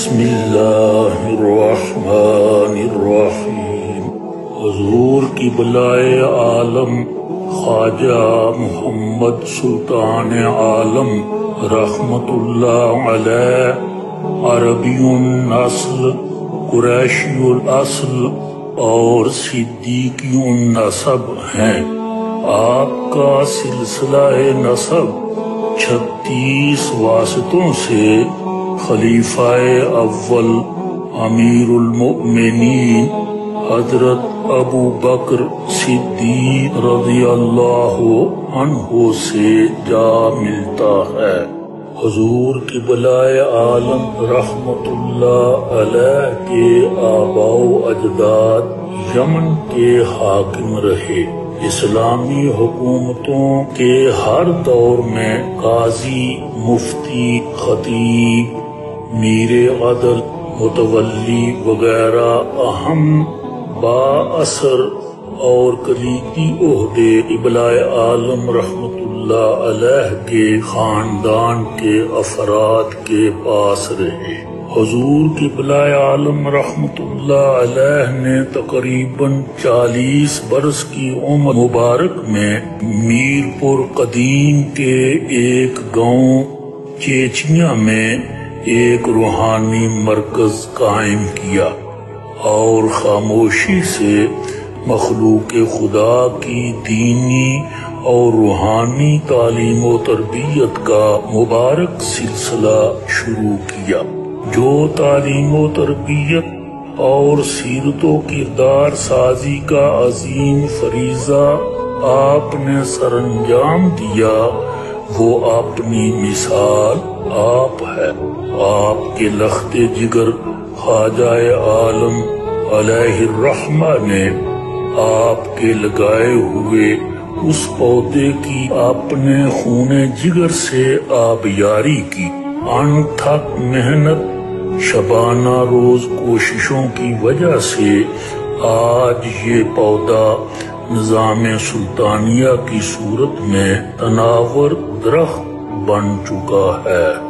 بسم اللہ الرحمن الرحیم۔ حضور کی بلائے عالم خواجہ محمد سلطان عالم رحمت اللہ علیہ عربی النسل، قریشی الاصل اور صدیقی النسب ہیں۔ آپ کا سلسلہ نسب 36 واسطوں سے خلیفہ اول امیر المؤمنین حضرت ابو بکر صدیق رضی اللہ عنہ سے جا ملتا ہے۔ حضور کی بلائے عالم رحمت اللہ علیہ کے آباء و اجداد یمن کے حاکم رہے۔ اسلامی حکومتوں کے ہر دور میں قاضی، مفتی، خطیب، میر عدل، متولی وغیرہ اہم بااثر اور کلیدی عہدے بلائے عالم رحمت اللہ علیہ کے خاندان کے افراد کے پاس رہے۔ حضور کی بلائے عالم رحمت اللہ علیہ نے تقریباً 40 برس کی عمر مبارک میں میر پور قدیم کے ایک گاؤں چیچنیا میں ایک روحانی مرکز قائم کیا اور خاموشی سے مخلوق خدا کی دینی اور روحانی تعلیم و تربیت کا مبارک سلسلہ شروع کیا، جو تعلیم و تربیت اور سیرت و کردار سازی کا عظیم فریضہ آپ نے سر انجام دیا، وہ اپنی مثال آپ ہے۔ آپ کے لخت جگر خواجہ عالم علیہ الرحمہ نے آپ کے لگائے ہوئے اس پودے کی اپنے خون جگر سے آبیاری کی۔ انتھک محنت، شبانہ روز کوششوں کی وجہ سے آج یہ پودا نظام سلطانیہ کی صورت میں تناور درخت بن چکا ہے۔